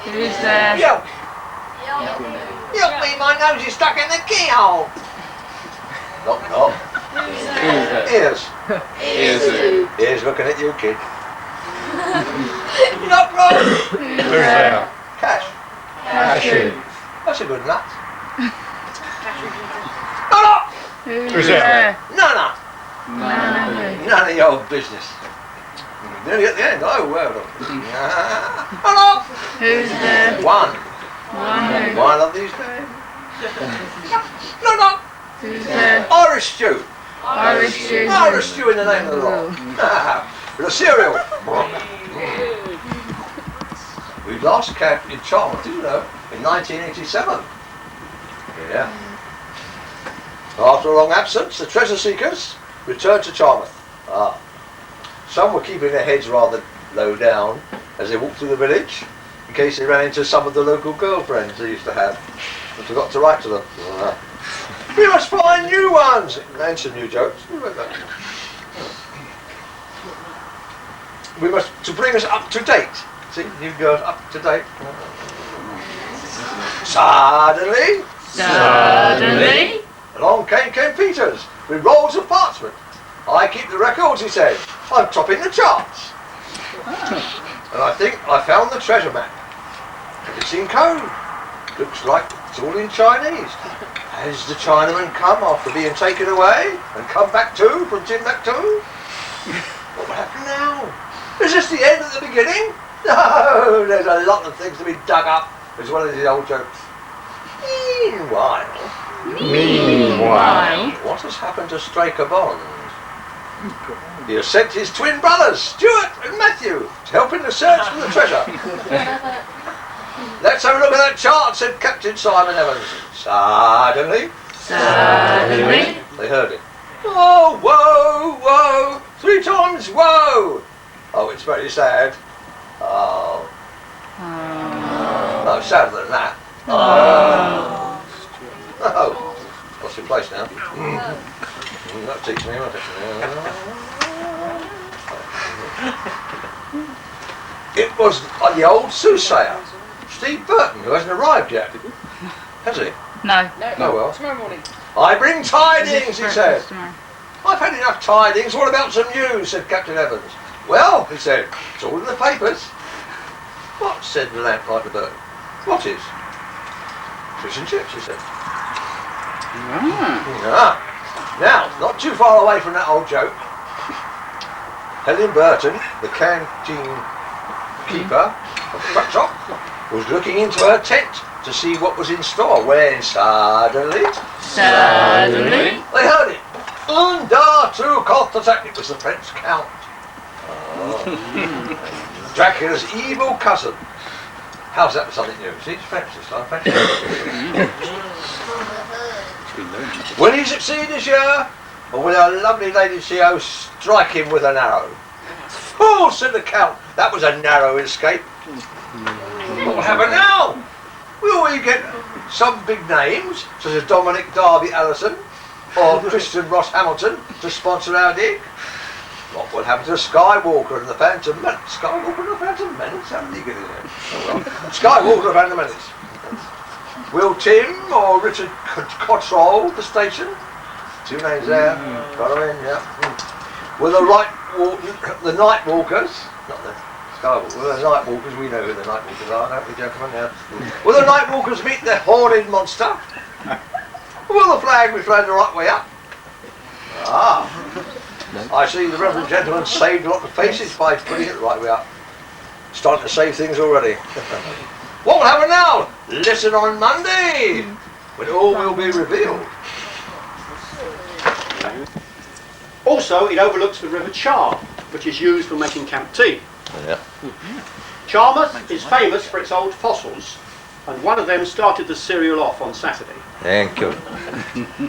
Who's there? Yup! Yup me, my nose is stuck in the keyhole! Knock, knock. Who's there? Ears. Ears. Ears looking at you, kid. Knock, knock. Who's there? Cash. Cashew. That's a good nut. No, no. Who's there? No. None. None of your business. Nearly at the end. Oh, well done. Hello. Who's there? One. One. Of these names. No. Who's there? Irish stew. Irish stew. Irish stew in the name of the Lord. With a cereal. We last camped in Charmouth, do you know, in 1987. Yeah. After a long absence, the treasure seekers returned to Charmouth. Some were keeping their heads rather low down as they walked through the village, in case they ran into some of the local girlfriends they used to have and forgot to write to them. We must find new ones! And some new jokes. We must, to bring us up to date. See, new girls up to date. Suddenly, along came Ken Peters with rolls of parchment. I keep the records, he said. I'm topping the charts. And I think I found the treasure map. It's in code. Looks like it's all in Chinese. Has the Chinaman come after being taken away and come back too from Timbuktu? What will happen now? Is this the end at the beginning? No, there's a lot of things to be dug up. It's one of these old jokes. Meanwhile, what has happened to Straker Bond? He has sent his twin brothers, Stuart and Matthew, to help in the search for the treasure. Let's have a look at that chart, said Captain Simon Evans. Suddenly, they heard it. Oh, whoa, 3 times whoa. Oh, it's very sad. Oh. No, sadder than that. Oh. What's in place now? That teaches me, won't it? It was the old soothsayer, Steve Burton, who hasn't arrived yet. Has he? No. Oh well. Tomorrow morning. I bring tidings, he said. I've had enough tidings. What about some news, said Captain Evans. Well, he said, it's all in the papers. What, said the lamplight to Burton. What is? Fish and chips, he said. Now, not too far away from that old joke, Helen Burton, the canteen keeper of the truck shop, was looking into her tent to see what was in store when suddenly they heard it. Un, da, two, contre-attack. It was the French Count. Dracula's evil cousin. How's that for something new? See, it's French this time. French. Will he succeed this year? Or will our lovely Lady CO strike him with an arrow? Fool, said the Count. That was a narrow escape. What will happen now? Will we get some big names, such as Dominic Darby Allison or Christian Ross Hamilton, to sponsor our dig? What will happen to Skywalker and the Phantom Menace? Skywalker and the Phantom Menace? How many get in there? Oh well. Skywalker and the Phantom Menace. Will Tim or Richard Cottrell the station? 2 names there. Got them in, yeah. Will the Night Walkers, not the Skywalker, will the Night Walkers, we know who the Night Walkers are, don't we, gentlemen? Yeah. Will the Night Walkers meet the horned monster? Will the flag be flown the right way up? I see the Reverend Gentleman saved a lot of faces by putting it the right way up. Starting to save things already. What will happen now? Listen on Monday, when all will be revealed. Also, it overlooks the River Char, which is used for making camp tea. Yeah. Charmouth is famous for its old fossils, and one of them started the cereal off on Saturday. Thank you.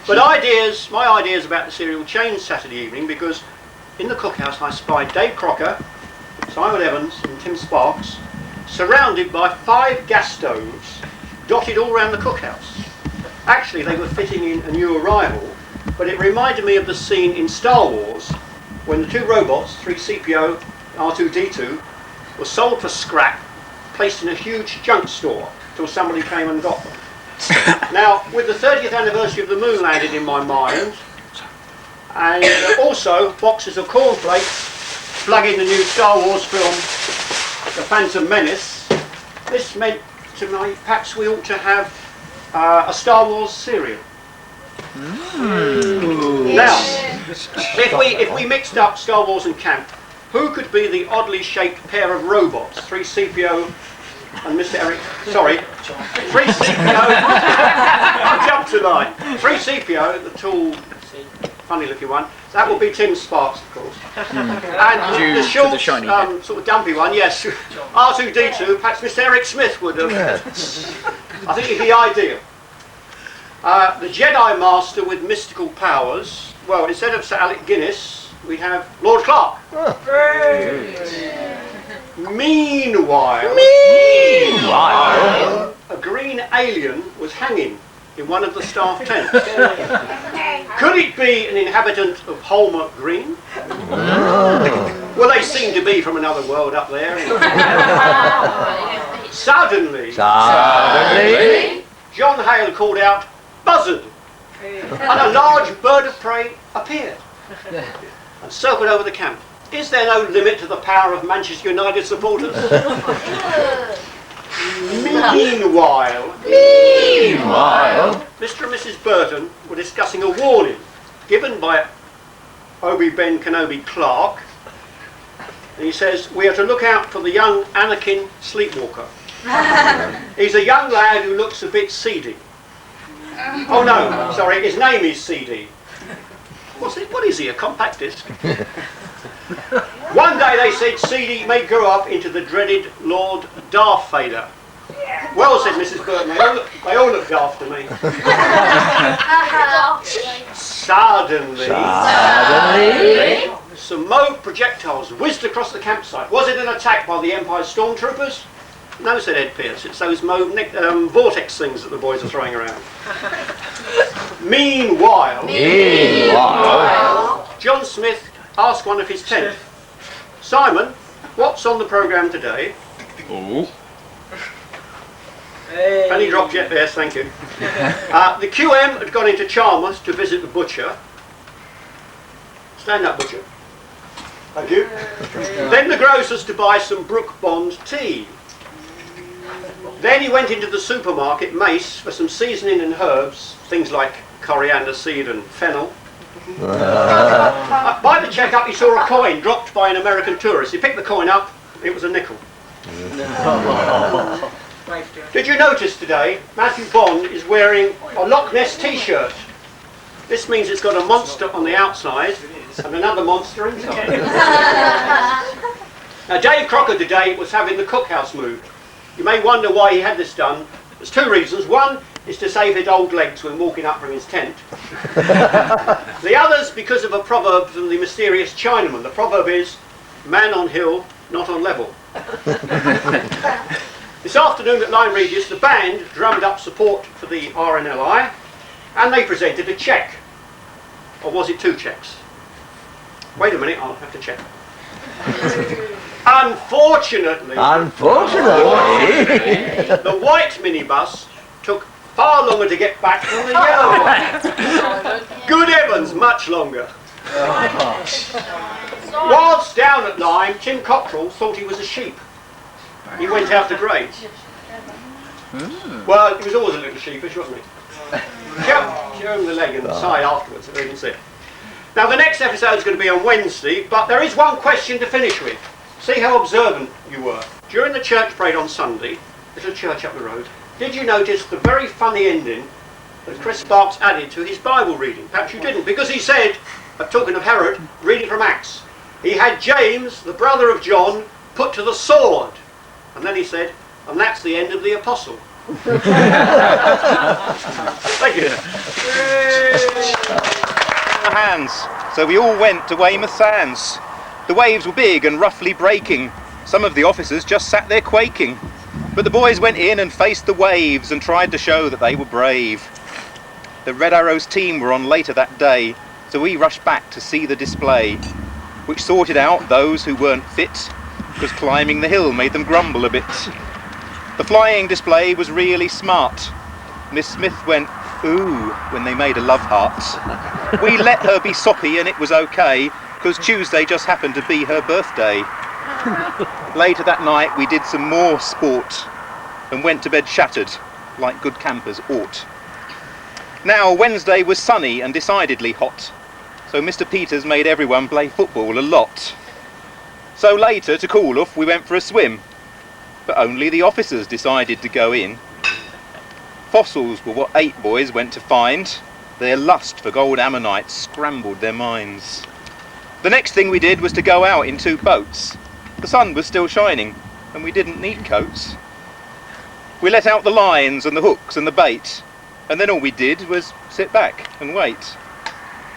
But my ideas about the cereal changed Saturday evening, because in the cookhouse I spied Dave Crocker, Simon Evans and Tim Sparks surrounded by 5 gas stoves dotted all around the cookhouse. Actually, they were fitting in a new arrival, but it reminded me of the scene in Star Wars when the 2 robots, 3CPO, R2-D2, were sold for scrap placed in a huge junk store till somebody came and got them. Now, with the 30th anniversary of the moon landing in my mind, and also boxes of cornflakes plugging the new Star Wars film, The Phantom Menace, this meant to me perhaps we ought to have a Star Wars cereal. Now, if we mixed up Star Wars and camp, who could be the oddly shaped pair of robots? 3CPO and Mr. Eric. Sorry, 3CPO. I jumped to line. 3CPO, the tall, funny-looking one. That would be Tim Sparks, of course. And the short, sort of dumpy one, yes. R2D2. Perhaps Mr. Eric Smith would have. I think it'd be ideal. The Jedi Master with mystical powers. Well, instead of Sir Alec Guinness, we have Lord Clark. Meanwhile, a green alien was hanging in one of the staff tents. Could it be an inhabitant of Holmer Green? Well, they seem to be from another world up there. Suddenly, John Hale called out, "Buzzard!" and a large bird of prey appeared and circled over the camp. Is there no limit to the power of Manchester United supporters? Meanwhile, Mr. and Mrs. Burton were discussing a warning given by Obi-Ben Kenobi Clark. And he says, we are to look out for the young Anakin Sleepwalker. He's a young lad who looks a bit seedy. Oh no, sorry, his name is CD. What is he, a compact disc? One day they said CD may grow up into the dreaded Lord Darth Vader. Well, said Mrs. Burton, they all look daft to me. Suddenly, some mauve projectiles whizzed across the campsite. Was it an attack by the Empire stormtroopers? No, said Ed Pearce, it's those mauve vortex things that the boys are throwing around. Meanwhile, John Smith asked one of his 10th, Simon, what's on the programme today? Penny dropped yet, yes, thank you. The QM had gone into Charmouth to visit the butcher. Stand up, butcher. Thank you. Then the grocer's to buy some Brook Bond tea. Then he went into the supermarket, Mace, for some seasoning and herbs, things like coriander seed and fennel. By the checkup he saw a coin dropped by an American tourist. He picked the coin up, it was a nickel. Did you notice today Matthew Bond is wearing a Loch Ness t-shirt? This means it's got a monster on the outside and another monster inside. Now Dave Crocker today was having the cookhouse moved. You may wonder why he had this done. There's two reasons. One is to save his old legs when walking up from his tent. The other's because of a proverb from the mysterious Chinaman. The proverb is, man on hill, not on level. This afternoon at Lyme Regis, the band drummed up support for the RNLI and they presented a cheque. Or was it two cheques? Wait a minute, I'll have to check. Unfortunately, the white minibus took far longer to get back than the yellow one. Good heavens, much longer. Whilst down at Lyme, Tim Cockrell thought he was a sheep. He went out to graze. Well, he was always a little sheepish, wasn't he? Show him the leg and the side afterwards, so they can see it. Now, the next episode is going to be on Wednesday, but there is one question to finish with. See how observant you were. During the church parade on Sunday, little church up the road, did you notice the very funny ending that Chris Sparks added to his Bible reading? Perhaps you didn't, because he said, talking of Herod, reading from Acts, he had James, the brother of John, put to the sword. And then he said, and that's the end of the apostle. Thank you. Hands. So we all went to Weymouth Sands. The waves were big and roughly breaking. Some of the officers just sat there quaking. But the boys went in and faced the waves and tried to show that they were brave. The Red Arrows team were on later that day, so we rushed back to see the display, which sorted out those who weren't fit, because climbing the hill made them grumble a bit. The flying display was really smart. Miss Smith went, ooh, when they made a love heart. We let her be soppy and it was okay, because Tuesday just happened to be her birthday. Later that night we did some more sport and went to bed shattered, like good campers ought. Now Wednesday was sunny and decidedly hot, so Mr. Peters made everyone play football a lot. So later, to cool off, we went for a swim, but only the officers decided to go in. Fossils were what 8 boys went to find. Their lust for gold ammonites scrambled their minds. The next thing we did was to go out in 2 boats. The sun was still shining, and we didn't need coats. We let out the lines and the hooks and the bait, and then all we did was sit back and wait.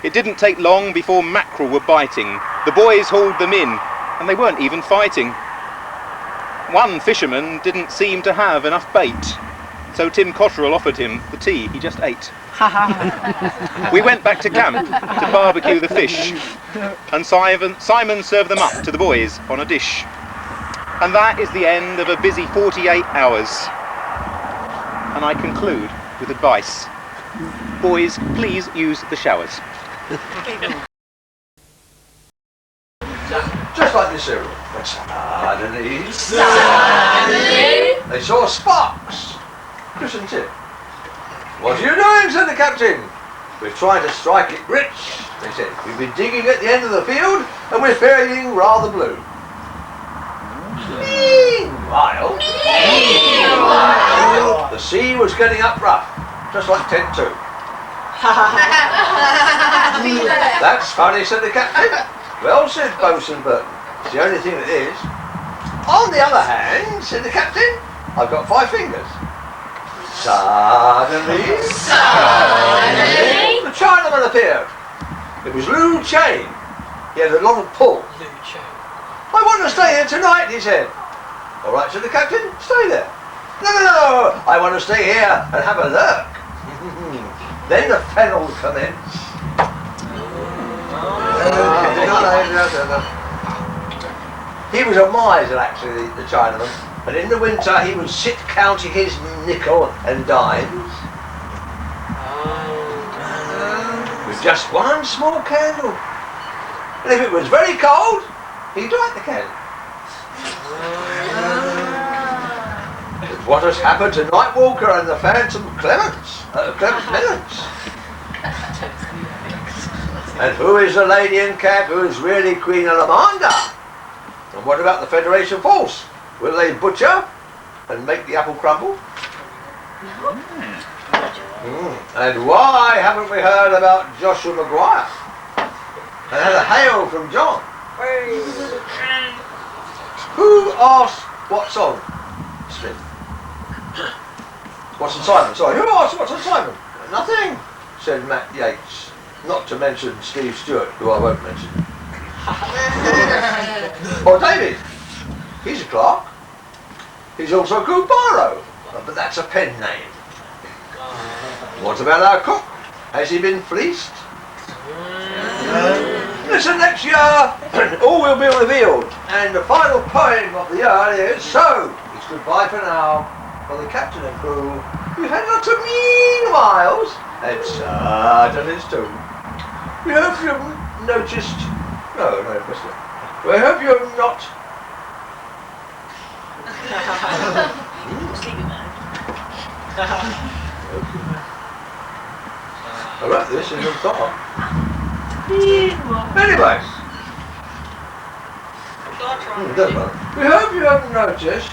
It didn't take long before mackerel were biting. The boys hauled them in, and they weren't even fighting. One fisherman didn't seem to have enough bait, so Tim Cotterill offered him the tea he just ate. We went back to camp to barbecue the fish, and Simon served them up to the boys on a dish. And that is the end of a busy 48 hours. And I conclude with advice. Boys, please use the showers. Just like this cereal. Suddenly, they saw sparks. Chris and Tim. What are you doing? Said the captain. We're trying to strike it rich, they said. We've been digging at the end of the field and we're feeling rather blue. Meanwhile, the sea was getting up rough, just like tent 2. That's funny, said the captain. Well, said Bosun Burton. It's the only thing that is. On the other hand, said the captain, I've got 5 fingers. Suddenly, the Chinaman appeared. It was Lou Chain. He had a lot of pull. I want to stay here tonight, he said. All right, said the captain, stay there. No, I want to stay here and have a lurk. Then the fennel commenced. He was a miser, actually, the Chinaman, and in the winter he would sit counting his nickel and dimes with just one small candle. And if it was very cold, he'd light the candle. But what has happened to Nightwalker and the Phantom Clements? And who is the lady in cap who is really Queen Alamanda? And what about the Federation Force? Will they butcher and make the apple crumble? And why haven't we heard about Joshua Maguire? And a hail from John. Who asked what's on Smith? What's on Simon? Sorry, who asked what's on Simon? Nothing, said Matt Yates. Not to mention Steve Stewart, who I won't mention. Or David. He's a clerk. He's also called Barrow, but that's a pen name. What about our cook? Has he been fleeced? Listen, next year all will be revealed, and the final poem of the year is so. It's goodbye for now for the captain and crew. We've had lots of meanwhiles, and certainties too. We hope you've noticed. No, listen. We hope you've not. I wrote this in the thought. Anyway. Doesn't matter. We hope you haven't noticed.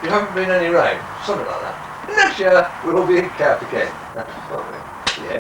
You haven't been any rain. Something like that. Next year we'll be in camp again. That's lovely.